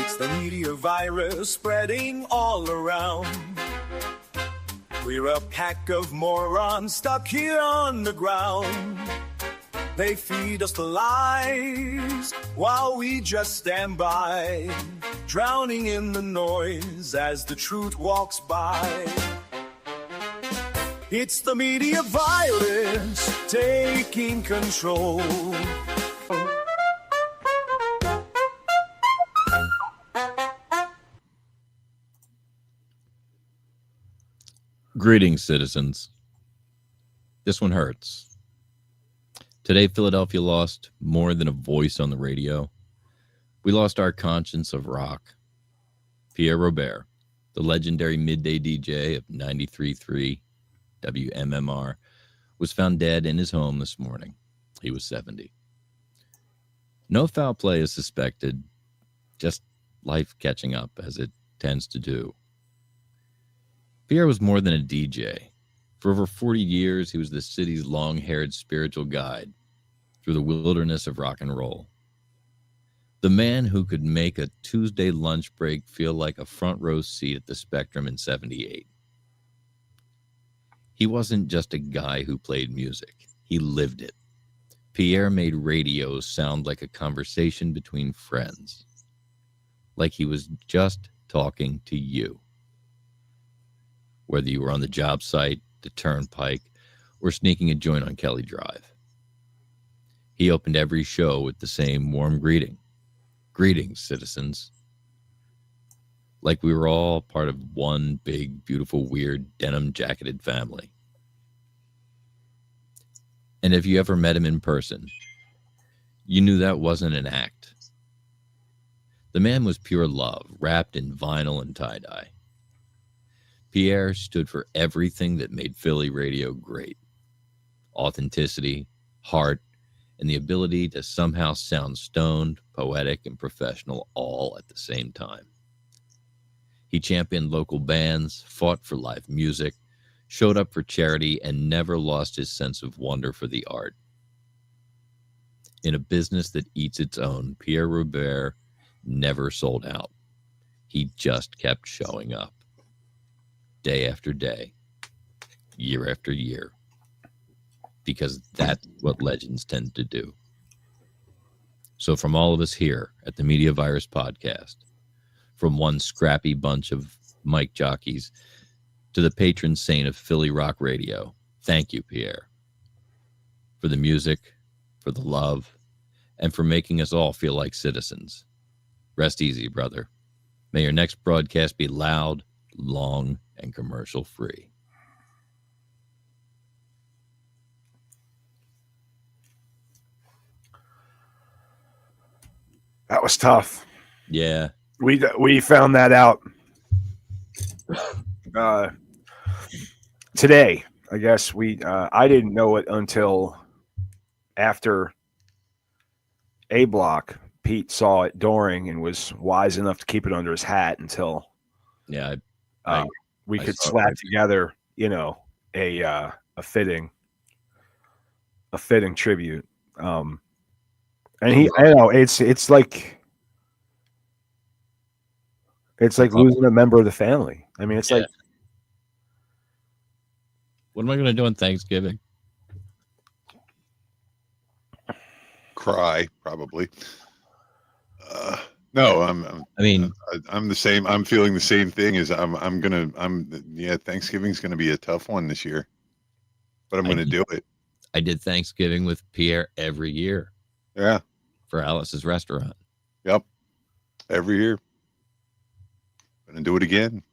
It's the media virus spreading all around. We're a pack of morons stuck here on the ground. They feed us the lies while we just stand by, drowning in the noise as the truth walks by. It's the media virus taking control. Greetings, citizens. This one hurts. Today, Philadelphia lost more than a voice on the radio. We lost our conscience of rock. Pierre Robert, the legendary midday DJ of 93.3 WMMR, was found dead in his home this morning. He was 70. No foul play is suspected, just life catching up as it tends to do. Pierre was more than a DJ. For over 40 years, he was the city's long-haired spiritual guide through the wilderness of rock and roll. The man who could make a Tuesday lunch break feel like a front row seat at the Spectrum in 78. He wasn't just a guy who played music. He lived it. Pierre made radio sound like a conversation between friends, like he was just talking to you. Whether you were on the job site, the turnpike, or sneaking a joint on Kelly Drive. He opened every show with the same warm greeting. Greetings, citizens. Like we were all part of one big, beautiful, weird, denim-jacketed family. And if you ever met him in person, you knew that wasn't an act. The man was pure love, wrapped in vinyl and tie-dye. Pierre stood for everything that made Philly radio great. Authenticity, heart, and the ability to somehow sound stoned, poetic, and professional all at the same time. He championed local bands, fought for live music, showed up for charity, and never lost his sense of wonder for the art. In a business that eats its own, Pierre Robert never sold out. He just kept showing up. Day after day, year after year, because that's what legends tend to do. So from all of us here at the Media Virus Podcast, from one scrappy bunch of mic jockeys to the patron saint of Philly rock radio, thank you, Pierre, for the music, for the love, and for making us all feel like citizens. Rest easy, brother. May your next broadcast be loud, long, and commercial free. That was tough. Yeah. We found that out today. I guess I didn't know it until after A Block. Pete saw it during and was wise enough to keep it under his hat until we could slap together, a fitting tribute. And I know it's like losing a member of the family. I mean, it's like, what am I going to do on Thanksgiving? Cry, probably. No, I'm the same. I'm feeling the same thing as Thanksgiving's going to be a tough one this year, but I'm going to do it. I did Thanksgiving with Pierre every year. Yeah. For Alice's restaurant. Yep. Every year. Going to do it again.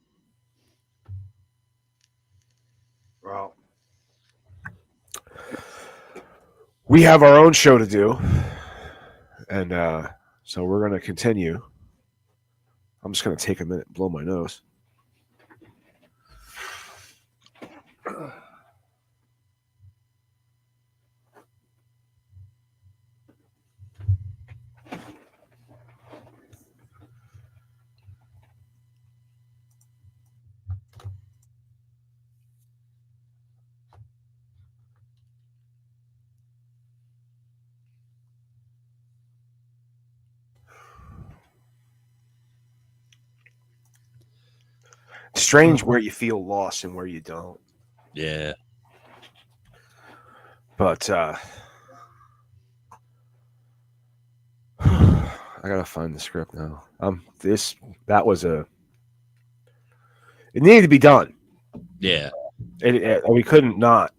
Well, we have our own show to do. And so we're going to continue. I'm just going to take a minute and blow my nose. strange where you feel lost and where you don't. Yeah. But I gotta find the script now. It needed to be done. Yeah. We couldn't not.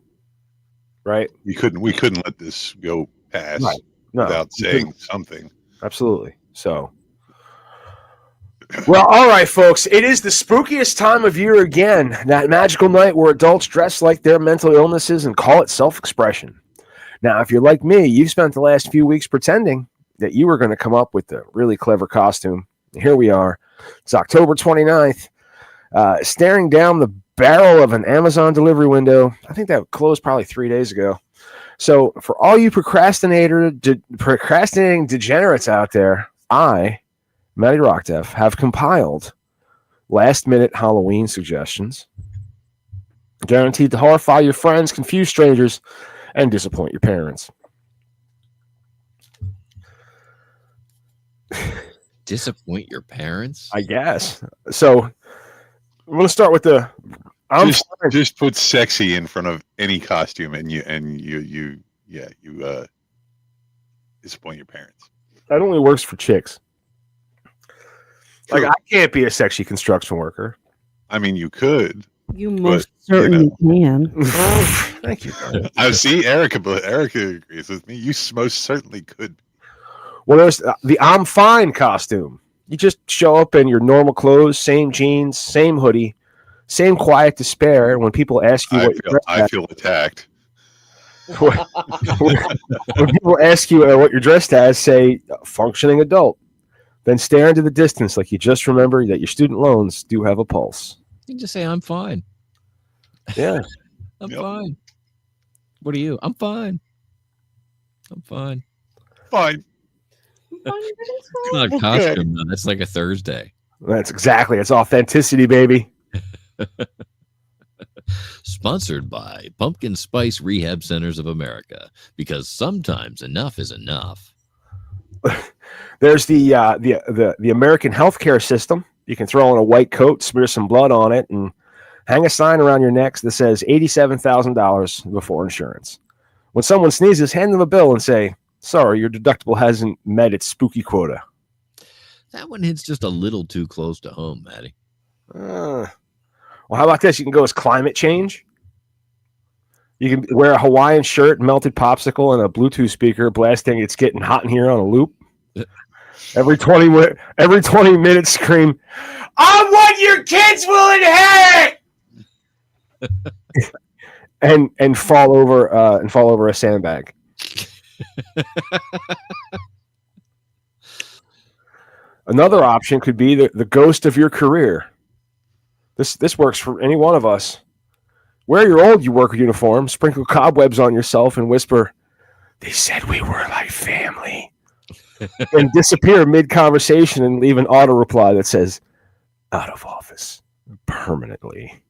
Right? We couldn't let this go past without saying something. Absolutely. So, well, all right, folks. It is the spookiest time of year again. That magical night where adults dress like their mental illnesses and call it self-expression. Now, if you're like me, you've spent the last few weeks pretending that you were going to come up with a really clever costume. Here we are. It's October 29th. Staring down the barrel of an Amazon delivery window. I think that closed probably 3 days ago. So for all you procrastinating degenerates out there, I, Matty Rockdef, have compiled last-minute Halloween suggestions, guaranteed to horrify your friends, confuse strangers, and disappoint your parents. Disappoint your parents? I guess. So I'm going to start with just put sexy in front of any costume and you disappoint your parents. That only works for chicks. Like, I can't be a sexy construction worker. I mean, you could. You most certainly can. Thank you. I see Erica agrees with me. You most certainly could. Well, there's the I'm fine costume. You just show up in your normal clothes, same jeans, same hoodie, same quiet despair. When people ask you I feel attacked. When people ask you what you're dressed as, say functioning adult. Then stare into the distance like you just remember that your student loans do have a pulse. You can just say, I'm fine. Yeah. I'm fine. What are you? I'm fine. I'm fine. Fine. It's not a costume, though. That's like a Thursday. That's exactly. It's authenticity, baby. Sponsored by Pumpkin Spice Rehab Centers of America, because sometimes enough is enough. There's the American healthcare system. You can throw on a white coat, smear some blood on it, and hang a sign around your neck that says $87,000 before insurance. When someone sneezes, hand them a bill and say, sorry, your deductible hasn't met its spooky quota. That one hits just a little too close to home, Matty. Well, how about this? You can go as climate change. You can wear a Hawaiian shirt, melted popsicle, and a Bluetooth speaker blasting "It's getting hot in here" on a loop. Every 20 minutes, scream, "I'm what your kids will inherit!" and fall over a sandbag. Another option could be the ghost of your career. This works for any one of us. Wear your old work uniform, sprinkle cobwebs on yourself, and whisper, "They said we were like family." And disappear mid-conversation and leave an auto reply that says, "Out of office permanently."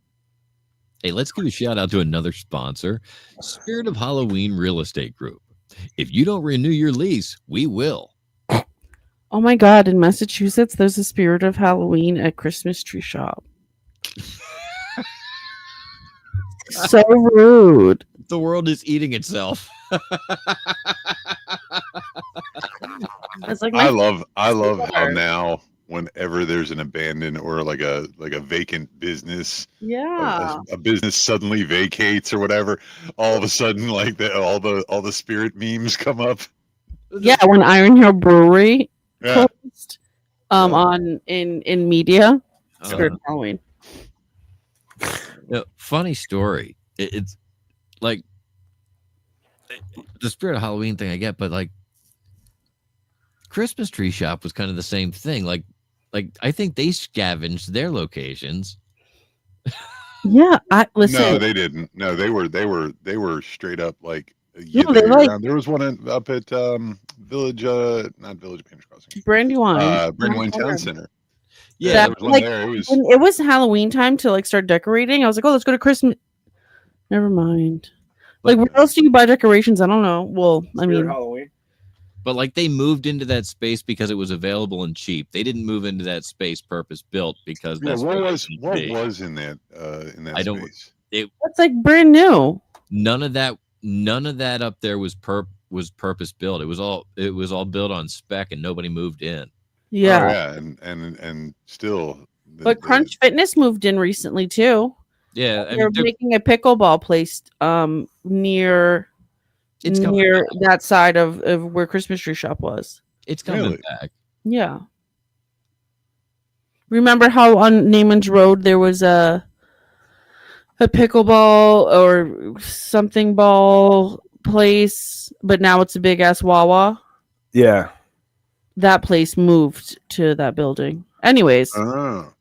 Hey, let's give a shout out to another sponsor, Spirit of Halloween Real Estate Group. If you don't renew your lease, we will. Oh my God, in Massachusetts, there's a Spirit of Halloween at Christmas Tree Shop. So rude. The world is eating itself. It's like I love how now whenever there's an abandoned or like a vacant business, a business suddenly vacates or whatever, all of a sudden like all the spirit memes come up. Yeah, when Iron Hill Brewery closed on in media, Spirit of Halloween. Funny story. It's like the Spirit of Halloween thing I get, but like Christmas Tree Shop was kind of the same thing. Like I think they scavenged their locations. Yeah, listen. No, they didn't. No, they were straight up like. There was one up at Village, not Village Painters Crossing, Brandywine Town Center. Yeah, there was one there. It was Halloween time to like start decorating. I was like, oh, let's go to Christmas. Never mind. Like, where else do you buy decorations? I don't know. Well, I mean, Halloween. But like they moved into that space because it was available and cheap. They didn't move into that space purpose built because that's what was in that space. It's like brand new. None of that up there was purpose built. It was all built on spec and nobody moved in. Yeah. Oh, yeah, and still. But Crunch Fitness moved in recently too. Yeah, they're making a pickleball place near that side of where Christmas Tree Shop was. It's coming back. Yeah. Remember how on Naaman's Road there was a pickleball or something ball place, but now it's a big ass Wawa? Yeah. That place moved to that building. Anyways. All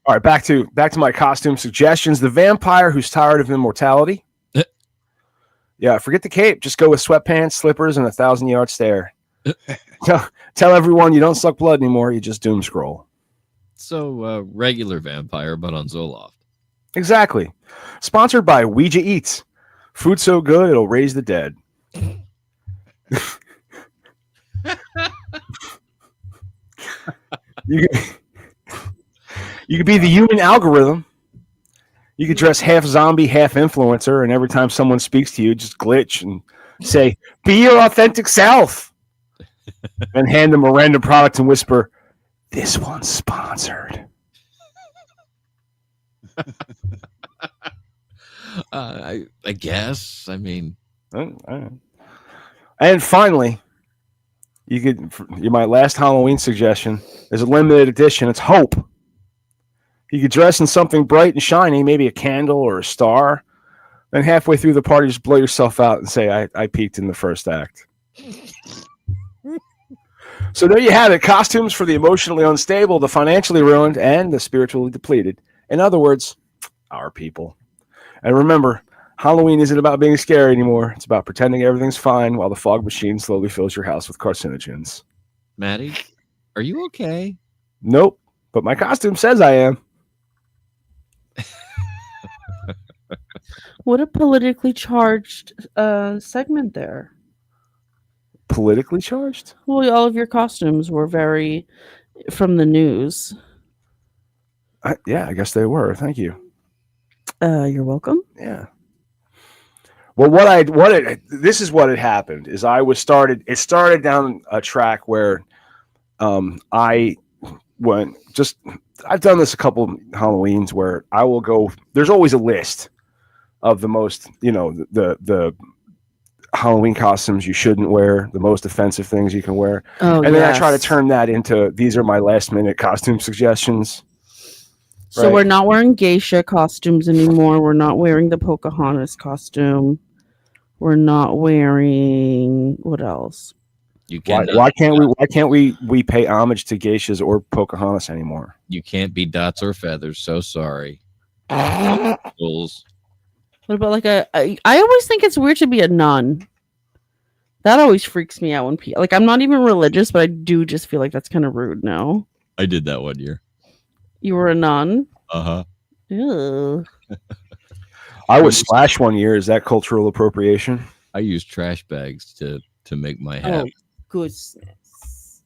right, back to my costume suggestions. The vampire who's tired of immortality. Yeah, forget the cape. Just go with sweatpants, slippers, and 1,000-yard stare. Tell everyone you don't suck blood anymore. You just doom scroll. So regular vampire, but on Zoloft. Exactly. Sponsored by Ouija Eats. Food so good it'll raise the dead. You could be the human algorithm. You could dress half zombie, half influencer, and every time someone speaks to you, just glitch and say, "Be your authentic self," and hand them a random product and whisper, "This one's sponsored." I guess. I mean, and finally, my last Halloween suggestion is a limited edition. It's Hope. You could dress in something bright and shiny, maybe a candle or a star. Then halfway through the party, just blow yourself out and say, I peaked in the first act. So there you have it. Costumes for the emotionally unstable, the financially ruined, and the spiritually depleted. In other words, our people. And remember, Halloween isn't about being scary anymore. It's about pretending everything's fine while the fog machine slowly fills your house with carcinogens. Matty, are you okay? Nope, but my costume says I am. What a politically charged segment there. Politically charged? Well, all of your costumes were very from the news. Yeah, I guess they were. Thank you. You're welcome. Yeah. Well, this is what had happened is it started down a track where I went I've done this a couple Halloweens where I will go, there's always a list of the most, the Halloween costumes you shouldn't wear, the most offensive things you can wear. Oh, and then I try to turn that into, these are my last minute costume suggestions. So we're not wearing geisha costumes anymore. We're not wearing the Pocahontas costume. We're not wearing, what else? Why can't we pay homage to geishas or Pocahontas anymore? You can't be dots or feathers. So sorry. Rules. What about I always think it's weird to be a nun. That always freaks me out when people, I'm not even religious, but I do just feel like that's kind of rude now. I did that one year. You were a nun? Uh-huh. Ew. I was Slash one year. Is that cultural appropriation? I used trash bags to make my hat. Oh, goodness.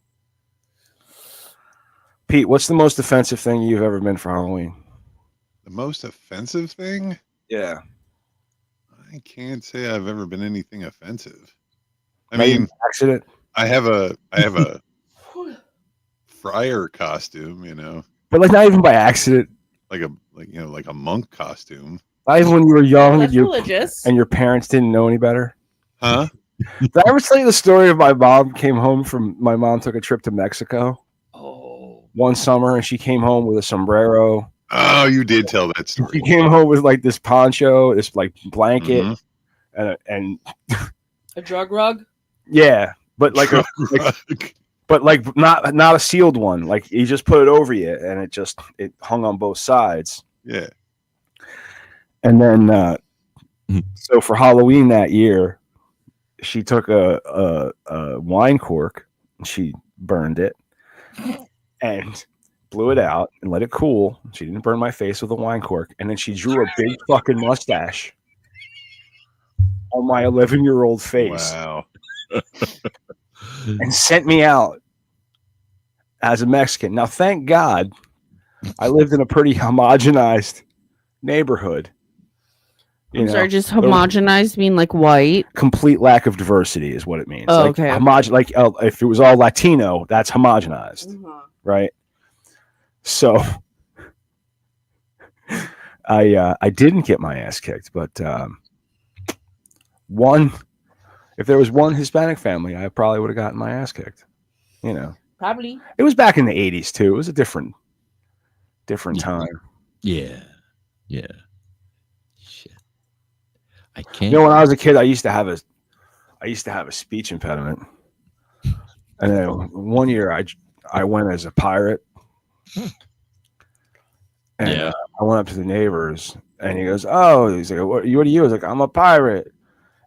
Pete, what's the most offensive thing you've ever been for Halloween? The most offensive thing? Yeah. I can't say I've ever been anything offensive. I Maybe mean, accident. I have a friar costume, but not even by accident. like a monk costume. Not even when you were young That's religious. and your parents didn't know any better. Huh? Did I ever tell you the story of my mom my mom took a trip to Mexico? Oh. One summer, and she came home with a sombrero. Oh, you did tell that story. She came home with this poncho, this blanket, and a drug rug. Yeah, but not a sealed one. Like you just put it over you, and it hung on both sides. Yeah. And then, so for Halloween that year, she took a wine cork and she burned it and blew it out and let it cool. She didn't burn my face with a wine cork. And then she drew a big fucking mustache on my 11-year-old face. Wow. and sent me out as a Mexican. Now, thank God, I lived in a pretty homogenized neighborhood. I'm sorry, just homogenized mean like white? Complete lack of diversity is what it means. Oh, like okay. Like if it was all Latino, that's homogenized, right? So I didn't get my ass kicked, but if there was one Hispanic family, I probably would have gotten my ass kicked. Probably. It was back in the 80s too. It was a different time. Yeah. Shit. I can't. When I was a kid, I used to have a speech impediment, and then one year I went as a pirate, and I went up to the neighbors, and he goes, "Oh," he's like, "What are you?" I was like, "I'm a pirate,"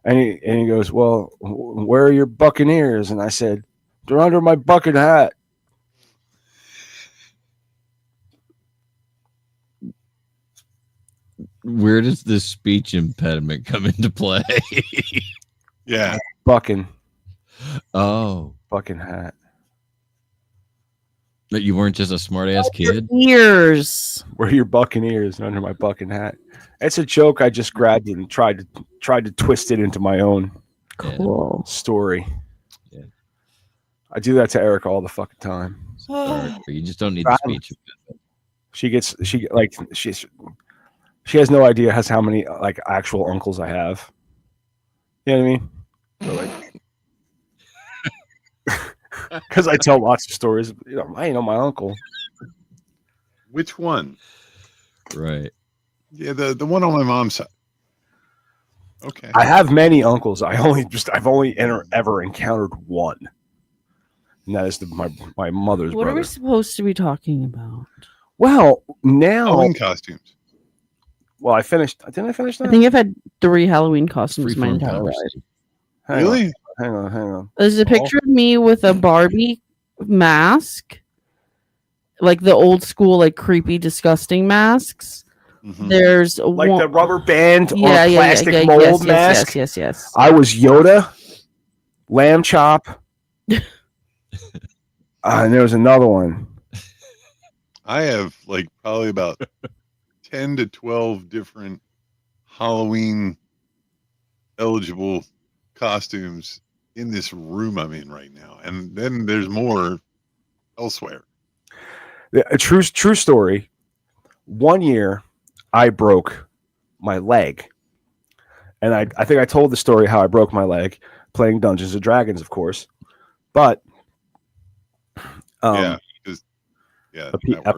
and he goes, "Well, where are your buccaneers?" And I said, "They're under my bucket hat." Where does this speech impediment come into play? Yeah. Bucking. Oh. Bucking hat. That you weren't just a smart ass kid? Ears. Where are your buccaneers under my bucking hat? It's a joke I just grabbed and tried to twist it into my own story. Yeah. I do that to Eric all the fucking time. You just don't need the speech. She has no idea how many like actual uncles I have. You know what I mean? Because I tell lots of stories. I know my uncle. Which one? Right. Yeah, the one on my mom's side. Okay. I have many uncles. I've only ever encountered one, and that is my mother's What brother. are we supposed to be talking about? Well, now Halloween costumes. Well, I finished. Didn't I finish that? I think I've had 3 Halloween costumes my entire life. Really? Hang on. There's a picture of me with a Barbie mask, like the old school, like creepy, disgusting masks. Mm-hmm. There's like the rubber band or plastic mold mask. Yes. I was Yoda, Lamb Chop, and there was another one. I have like probably about 10 to 12 different Halloween eligible costumes in this room I'm in right now, and then there's more elsewhere. A true story. One year I broke my leg, and I think I told the story how I broke my leg playing Dungeons and Dragons, of course, but a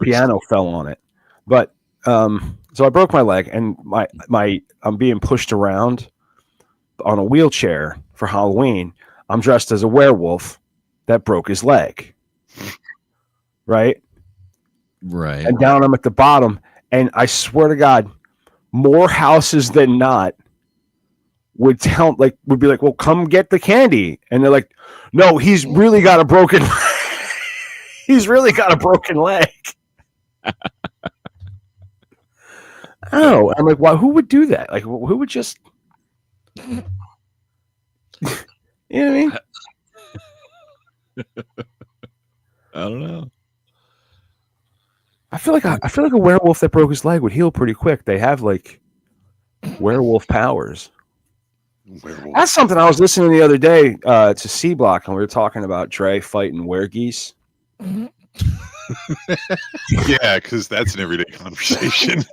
piano fell on it. But so I broke my leg, and I'm being pushed around on a wheelchair for Halloween. I'm dressed as a werewolf that broke his leg. Right. And down I'm at the bottom, and I swear to God, more houses than not would be like, well, come get the candy. And they're like, no, he's really got a broken leg. Oh, I'm like, why? Who would do that? Like, who would just, you know what I mean? I don't know. I feel like a werewolf that broke his leg would heal pretty quick. They have like werewolf powers. That's something I was listening the other day to C Block, and we were talking about Dre fighting weregeese. Yeah, because that's an everyday conversation.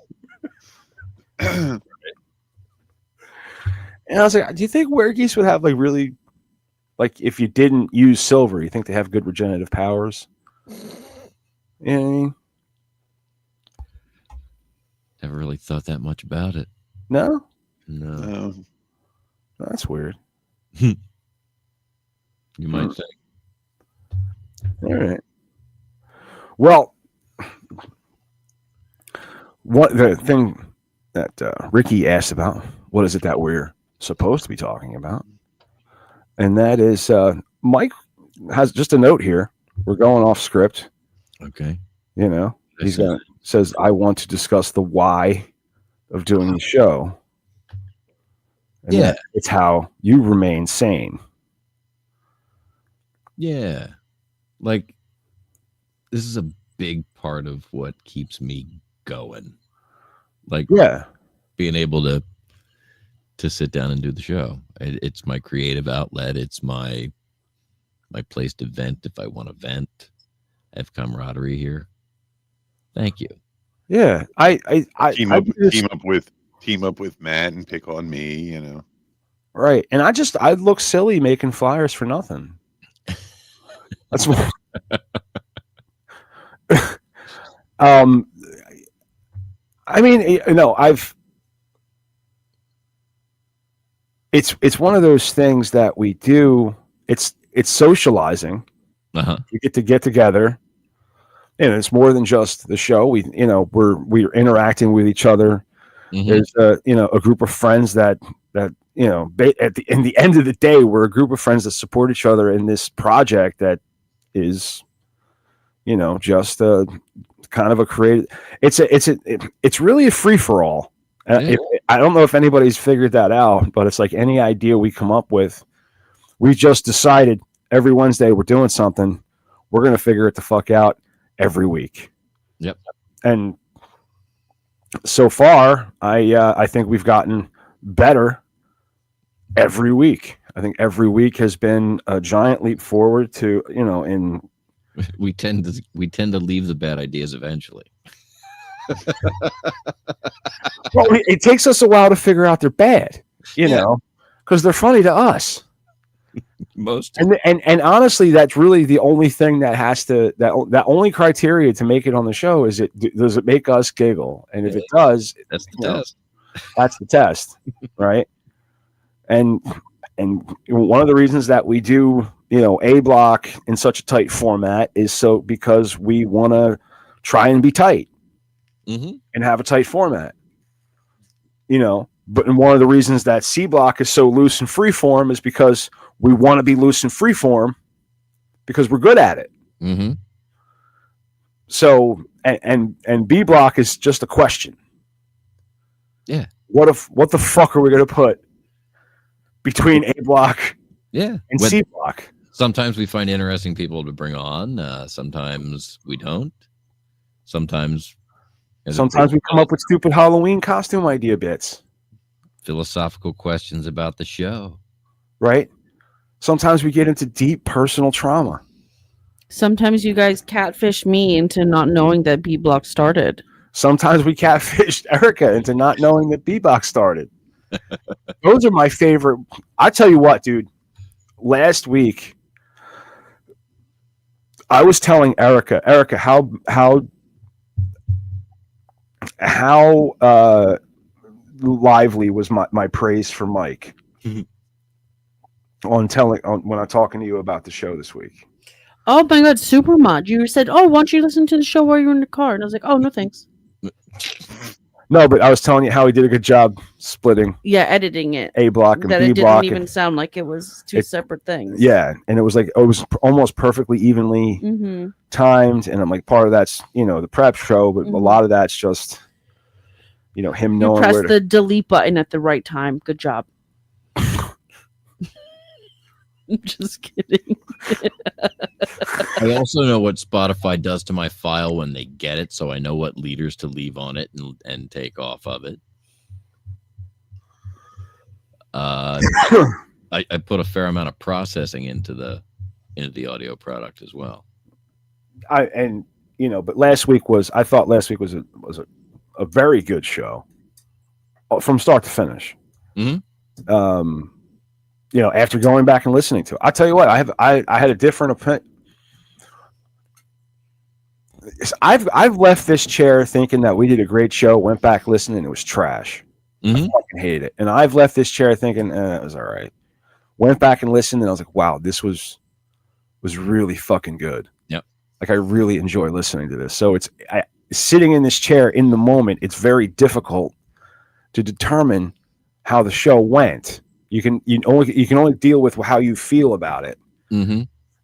And I was like, do you think weregeese would have like really, like if you didn't use silver, you think they have good regenerative powers? You know what I mean? Never really thought that much about it. No? No. That's weird. You might think. All right. Well, the thing that Ricky asked about, what is it that we're supposed to be talking about? And that is, Mike has just a note here. We're going off script. Okay. You know, says, I want to discuss the why of doing the show. And it's how you remain sane. Yeah. Like, this is a big part of what keeps me going. Like, being able to sit down and do the show. It's my creative outlet. It's my place to vent if I want to vent. I have camaraderie here. Thank you. Yeah, I team up with Matt and pick on me, you know. Right, and I look silly making flyers for nothing. That's what. I mean, you know, it's one of those things that we do. It's socializing. We get together, and it's more than just the show. We're interacting with each other. There's a group of friends that in the end of the day, we're a group of friends that support each other in this project that is, just a kind of a creative. It's really a free for all. I don't know if anybody's figured that out, but it's like any idea we come up with, we just decided every Wednesday we're doing something. We're going to figure it the fuck out every week. Yep. And so far, I think we've gotten better every week. I think every week has been a giant leap forward to, we tend to leave the bad ideas eventually. Well, it takes us a while to figure out they're bad, because they're funny to us. Most and honestly, that's really the only thing that has to that only criteria to make it on the show is does it make us giggle, and if it does, that's the test. That's the test, right? And one of the reasons that we do A block in such a tight format is because we want to try and be tight and have a tight format, But one of the reasons that C block is so loose and free form is because we want to be loose and free form because we're good at it. So and B block is just a question. Yeah. What the fuck are we going to put between A block and C block? Sometimes we find interesting people to bring on. Sometimes we don't. Sometimes we come up with stupid Halloween costume idea bits. Philosophical questions about the show. Right? Sometimes we get into deep personal trauma. Sometimes you guys catfish me into not knowing that B block started. Sometimes we catfished Erica into not knowing that B block started. Those are my favorite. I tell you what, dude. Last week, I was telling Erica, how lively was my praise for Mike when I'm talking to you about the show this week. Oh my god, super mod! You said, "Oh, why don't you listen to the show while you're in the car?" And I was like, "Oh, no, thanks." No, but I was telling you how he did a good job splitting. Yeah, editing it. A block and B block. That it didn't even sound like it was two separate things. Yeah, and it was almost perfectly evenly timed. And I'm like, part of that's the prep show, but a lot of that's just him knowing where to press the delete button at the right time. Good job. I'm just kidding. I also know what Spotify does to my file when they get it, so I know what leaders to leave on it and take off of it. I put a fair amount of processing into the audio product as well. But last week was a very good show from start to finish. After going back and listening to it, I tell you what, I had a different opinion. I've left this chair thinking that we did a great show. Went back listening, and it was trash. I fucking hated it. And I've left this chair thinking it was all right. Went back and listened, and I was like, wow, this was really fucking good. Yep. Like I really enjoy listening to this. So sitting in this chair in the moment, it's very difficult to determine how the show went. You can only deal with how you feel about it.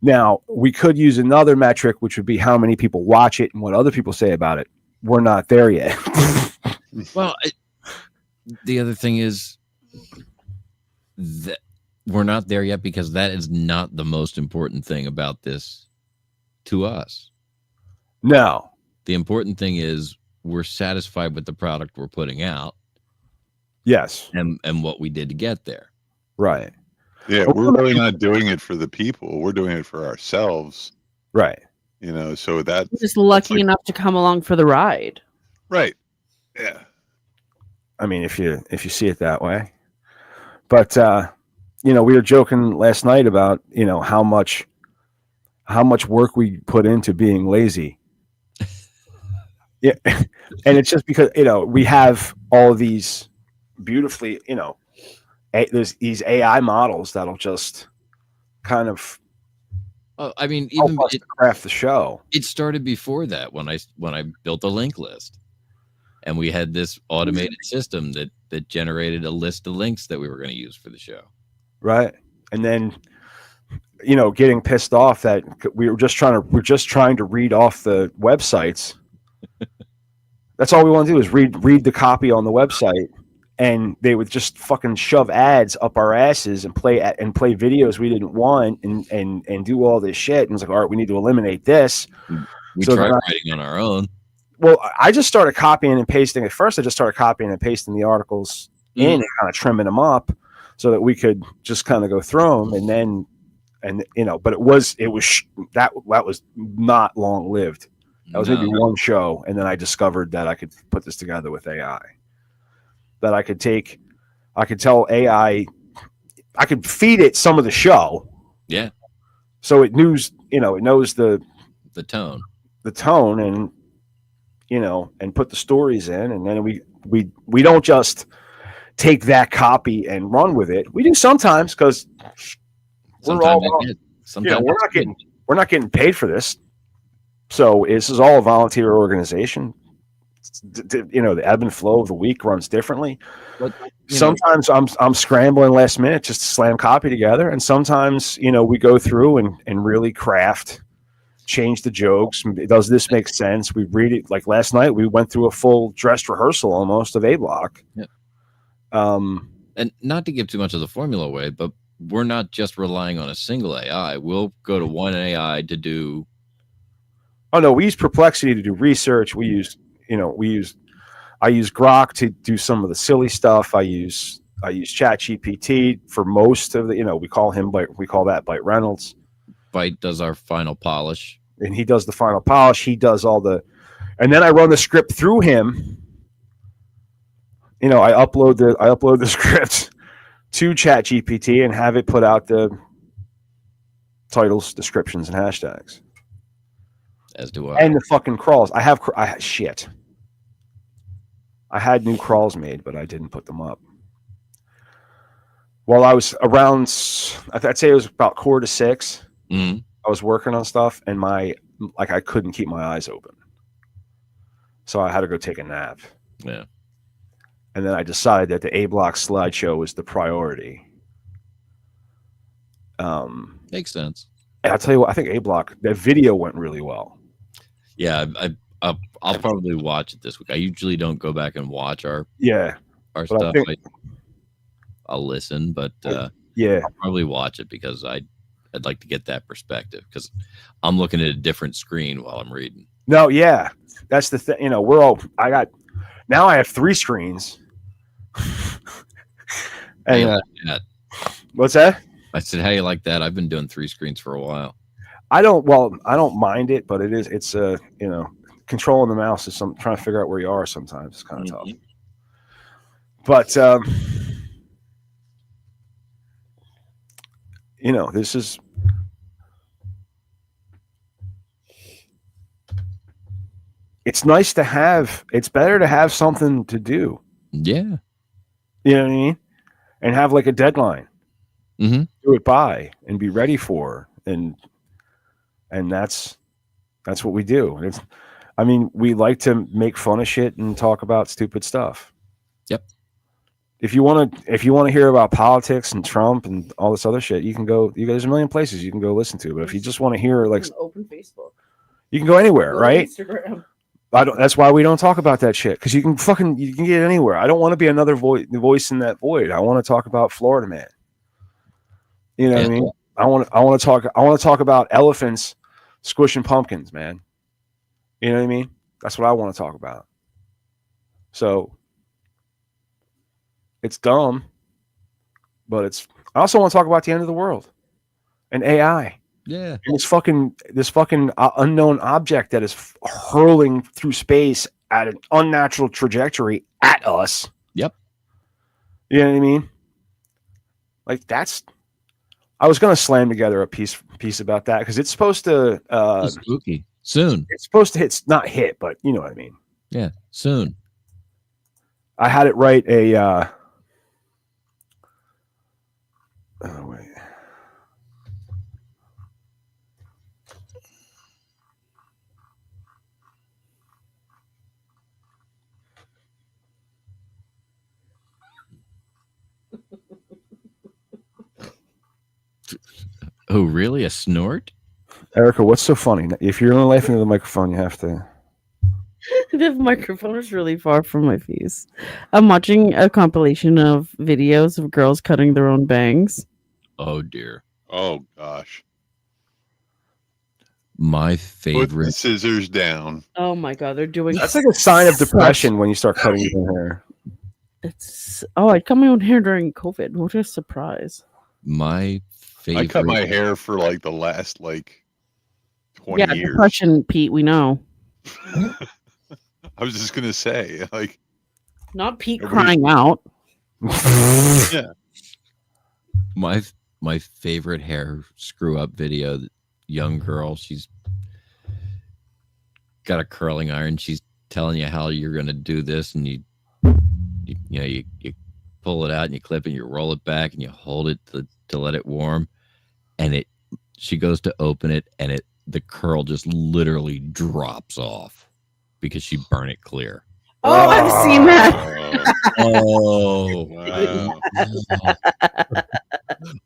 Now, we could use another metric, which would be how many people watch it and what other people say about it. We're not there yet. Well, the other thing is that we're not there yet because that is not the most important thing about this to us. No. The important thing is we're satisfied with the product we're putting out. Yes. And what we did to get there. Right. Yeah, we're really not doing it for the people. We're doing it for ourselves. Right. You know, so that's just lucky enough to come along for the ride. Right. Yeah. I mean, if you see it that way. But you know, we were joking last night about, you know, how much work we put into being lazy. Yeah. And it's just because, you know, we have all of these beautifully, you know, there's these AI models that'll just kind of I mean, even help us to craft the show. It started before that when I built a link list, and we had this automated system that generated a list of links that we were going to use for the show. Right. And then, you know, getting pissed off that we're just trying to read off the websites. That's all we want to do is read the copy on the website, and they would just fucking shove ads up our asses and play videos we didn't want and do all this shit. And it's like, all right, we need to eliminate this. We tried writing on our own. Well, I just started copying and pasting. At first, I just started copying and pasting the articles in and kind of trimming them up so that we could just kind of go through them. And you know, but that was not long lived. That was maybe one show, and then I discovered that I could put this together with AI. That I could tell AI, I could feed it some of the show. Yeah. So it knows the tone, and, you know, and put the stories in, and then we don't just take that copy and run with it. We do sometimes because we're not getting paid for this. So this is all a volunteer organization. You know, the ebb and flow of the week runs differently. But sometimes I'm scrambling last minute just to slam copy together, and sometimes, you know, we go through and really craft, change the jokes. Does this make sense? We read it. Like last night, we went through a full dress rehearsal almost of A Block. Yeah. And not to give too much of the formula away, but we're not just relying on a single AI. We'll go to one AI to do. Oh no, we use Perplexity to do research. I use Grok to do some of the silly stuff. I use ChatGPT for most of the, you know, we call that Byte Reynolds. Byte does our final polish. And he does the final polish. He does and then I run the script through him. You know, I upload the script to ChatGPT and have it put out the titles, descriptions, and hashtags. As do I. And the fucking crawls. I had new crawls made, but I didn't put them up. While I was around, I'd say it was about 4 to 6. Mm-hmm. I was working on stuff, and I couldn't keep my eyes open, so I had to go take a nap. Yeah. And then I decided that the A Block slideshow was the priority. Makes sense. And I'll tell you what, I think A Block, that video went really well. Yeah, I'll probably watch it this week. I usually don't go back and watch our stuff. I'll listen, but I'll probably watch it because I'd like to get that perspective, because I'm looking at a different screen while I'm reading. No, yeah, that's the thing. You know, now I have 3 screens. And, what's that? I said, how you like that? I've been doing 3 screens for a while. I don't mind it, but it's you know, controlling the mouse is trying to figure out where you are sometimes. It's kind of tough. But you know, it's nice to have. It's better to have something to do. Yeah. You know what I mean? And have like a deadline. Mm-hmm. Do it by and be ready for, and that's what we do. We like to make fun of shit and talk about stupid stuff. Yep. If you want to hear about politics and Trump and all this other shit, you can go. There's a million places you can go listen to. But if you just want to hear, like, open Facebook, you can go anywhere, right? Instagram. That's why we don't talk about that shit, because you can get anywhere. I don't want to be another voice in that void. I want to talk about Florida Man. You know what I mean? I want to talk about elephants squishing pumpkins, man. You know what I mean? That's what I want to talk about. So it's dumb, but I also want to talk about the end of the world and AI. Yeah. And this fucking unknown object that is hurling through space at an unnatural trajectory at us. Yep. You know what I mean? Like I was going to slam together a piece about that because it's supposed to spooky soon. It's supposed to not hit, but you know what I mean. Yeah, soon. I had it write a oh wait. Oh, really? A snort? Erica, what's so funny? If you're only laughing at the microphone, you have to. The microphone is really far from my face. I'm watching a compilation of videos of girls cutting their own bangs. Oh, dear. Oh, gosh. My favorite. Put the scissors down. Oh, my God. They're doing That's like a sign of depression when you start cutting your hair. I cut my own hair during COVID. What a surprise. My favorite. I cut my hair for like the last 20 years. Depression, Pete, we know. I was just gonna say, not Pete crying out. Yeah. My favorite hair screw up video. Young girl, she's got a curling iron. She's telling you how you're gonna do this, and you pull it out and you clip it, and you roll it back, and you hold it to let it warm, and she goes to open it, and the curl just literally drops off because she burned it clear. Oh, I've seen that. Oh, wow.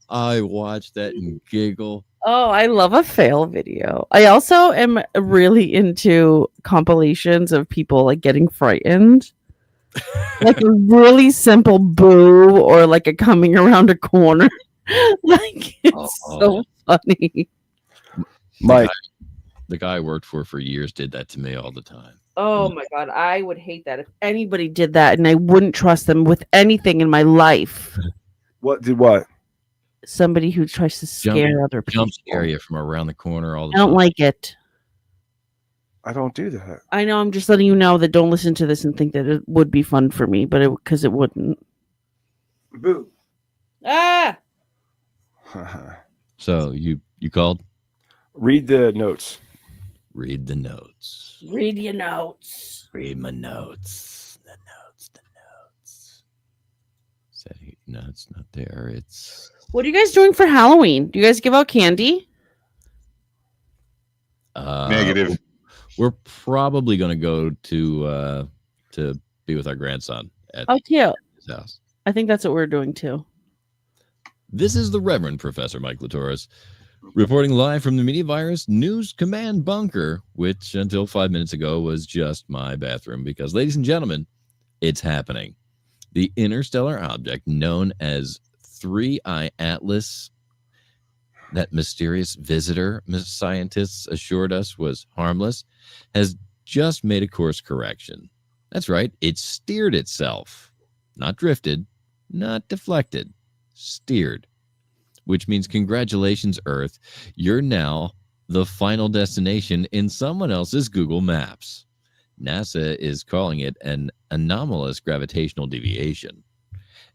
I watched that and giggle. Oh, I love a fail video. I also am really into compilations of people getting frightened. Like a really simple boo or like a coming around a corner. It's so funny. Mike, the guy I worked for years did that to me all the time. Oh my God, I would hate that if anybody did that, and I wouldn't trust them with anything in my life. What? Somebody who tries to scare other people. Jump scare you from around the corner all the time. I don't like it. I don't do that. I know. I'm just letting you know that don't listen to this and think that it would be fun for me, but because it wouldn't. Boo. Ah. So you called? Read the notes. Read the notes. Read your notes. Read my notes. The notes. No, it's not there. It's. What are you guys doing for Halloween? Do you guys give out candy? Negative. We're probably going to go to be with our grandson at cute. his house. I think that's what we're doing too. This is the Reverend Professor Mike Litoris, reporting live from the Media Virus News Command Bunker, which until 5 minutes ago was just my bathroom, because, ladies and gentlemen, it's happening. The interstellar object known as 3I Atlas, that mysterious visitor scientists assured us was harmless, has just made a course correction. That's right, it steered itself. Not drifted, not deflected, steered. Which means congratulations, Earth. You're now the final destination in someone else's Google Maps. NASA is calling it an anomalous gravitational deviation.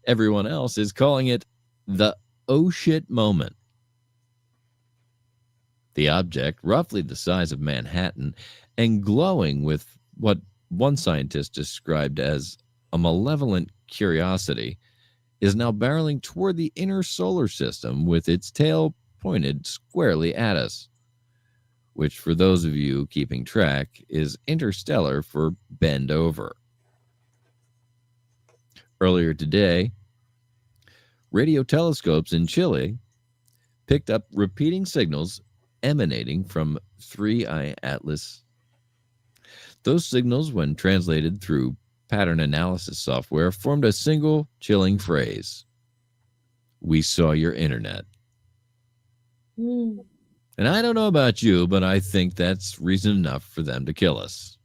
Everyone else is calling it the oh shit moment. The object, roughly the size of Manhattan and glowing with what one scientist described as a malevolent curiosity, is now barreling toward the inner solar system with its tail pointed squarely at us, which, for those of you keeping track, is interstellar for bend over. Earlier today, radio telescopes in Chile picked up repeating signals emanating from 3I Atlas. Those signals, when translated through pattern analysis software, formed a single chilling phrase: "We saw your internet. Mm. And I don't know about you, but I think that's reason enough for them to kill us.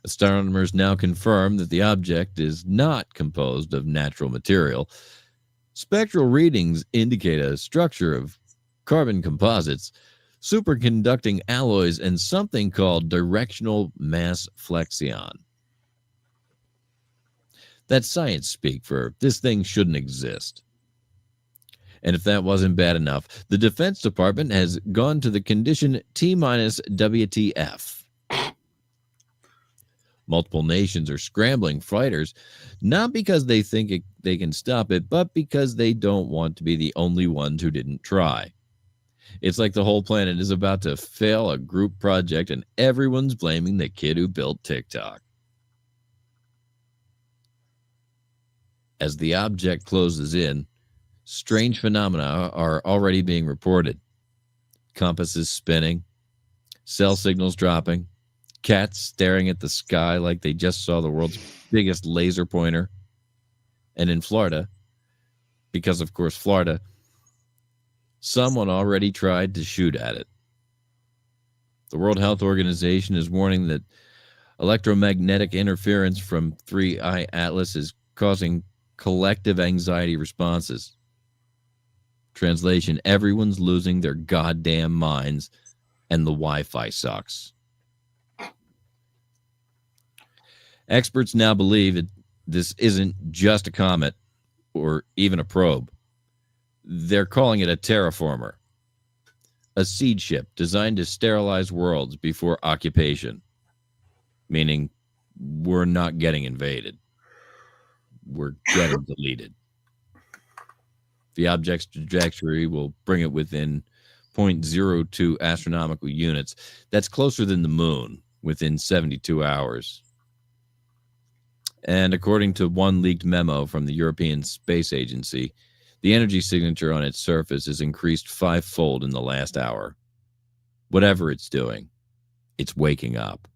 Astronomers now confirm that the object is not composed of natural material. Spectral readings indicate a structure of carbon composites, superconducting alloys, and something called directional mass flexion. That's science speak for this thing shouldn't exist. And if that wasn't bad enough, the Defense Department has gone to the condition T-WTF. Multiple nations are scrambling fighters, not because they think they can stop it, but because they don't want to be the only ones who didn't try. It's like the whole planet is about to fail a group project and everyone's blaming the kid who built TikTok. As the object closes in, strange phenomena are already being reported. Compasses spinning, cell signals dropping, cats staring at the sky like they just saw the world's biggest laser pointer. And in Florida, because of course Florida, someone already tried to shoot at it. The World Health Organization is warning that electromagnetic interference from 3I Atlas is causing collective anxiety responses. Translation, everyone's losing their goddamn minds and the Wi-Fi sucks. Experts now believe that this isn't just a comet or even a probe. They're calling it a terraformer, a seed ship designed to sterilize worlds before occupation, meaning we're not getting invaded. We're getting deleted. The object's trajectory will bring it within 0.02 astronomical units. That's closer than the moon, within 72 hours. And according to one leaked memo from the European Space Agency, the energy signature on its surface is increased 5-fold in the last hour. Whatever it's doing, it's waking up.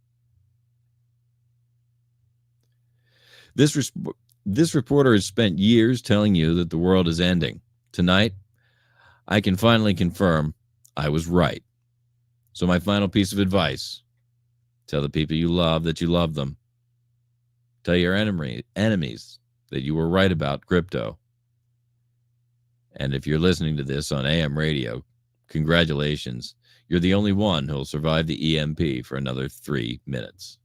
This reporter has spent years telling you that the world is ending. Tonight, I can finally confirm I was right. So my final piece of advice, tell the people you love that you love them. Tell your enemies that you were right about crypto. And if you're listening to this on AM radio, congratulations. You're the only one who'll survive the EMP for another 3 minutes.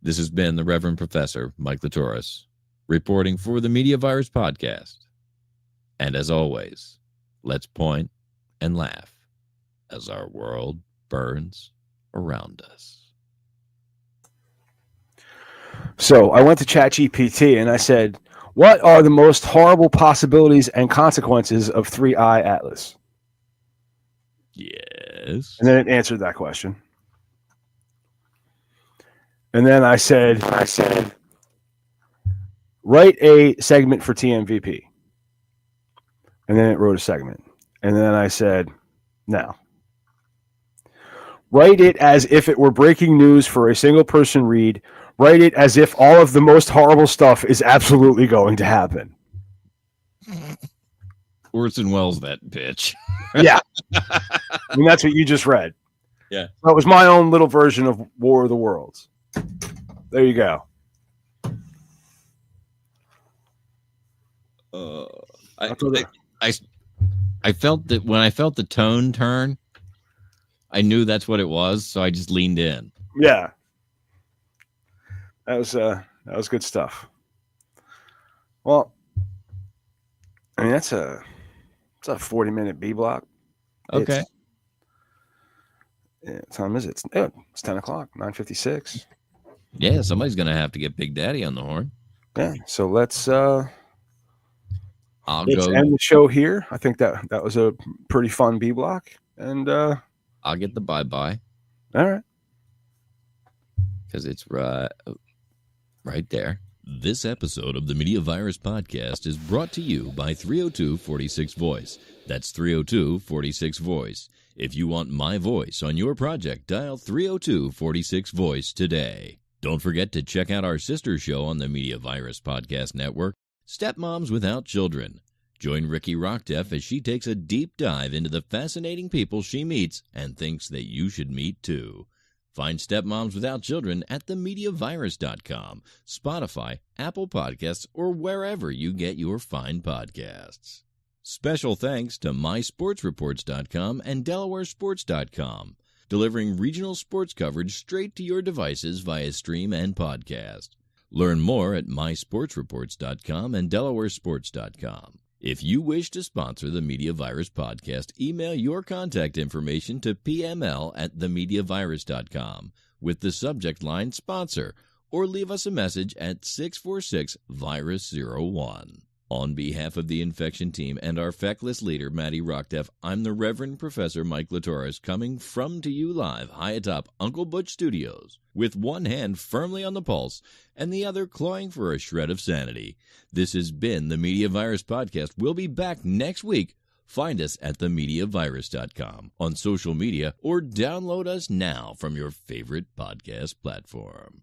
This has been the Reverend Professor Mike Litoris, reporting for the Media Virus Podcast. And as always, let's point and laugh as our world burns around us. So I went to ChatGPT and I said, what are the most horrible possibilities and consequences of 3I Atlas? Yes. And then it answered that question. And then I said, write a segment for TMVP. And then it wrote a segment. And then I said, no. Write it as if it were breaking news for a single person read. Write it as if all of the most horrible stuff is absolutely going to happen. Orson Welles, that bitch. Yeah. I mean, that's what you just read. Yeah. That was my own little version of War of the Worlds. There you go. I felt that when I felt the tone turn, I knew that's what it was, so I just leaned in. Yeah. That was good stuff. Well, I mean it's a 40-minute B block. Okay. What time is it? It's 10 o'clock, 9:56. Yeah, somebody's gonna have to get Big Daddy on the horn. Yeah, so let's go end the show here. I think that was a pretty fun B block, and I'll get the bye-bye. All right, because it's right there. This episode of the Media Virus Podcast is brought to you by 302-46 Voice. That's 302-46 Voice. If you want my voice on your project, dial 302-46 Voice today. Don't forget to check out our sister show on the Media Virus Podcast Network, Stepmoms Without Children. Join Ricky Rockdef as she takes a deep dive into the fascinating people she meets and thinks that you should meet too. Find Stepmoms Without Children at themediavirus.com, Spotify, Apple Podcasts, or wherever you get your fine podcasts. Special thanks to mysportsreports.com and delawaresports.com, delivering regional sports coverage straight to your devices via stream and podcast. Learn more at mysportsreports.com and delawaresports.com. If you wish to sponsor the Media Virus podcast, email your contact information to pml@themediavirus.com with the subject line sponsor, or leave us a message at 646-VIRUS01. On behalf of the infection team and our feckless leader, Matty Rockdef, I'm the Reverend Professor Mike Litoris, coming from to you live high atop Uncle Butch Studios, with one hand firmly on the pulse and the other clawing for a shred of sanity. This has been the Media Virus Podcast. We'll be back next week. Find us at themediavirus.com, on social media, or download us now from your favorite podcast platform.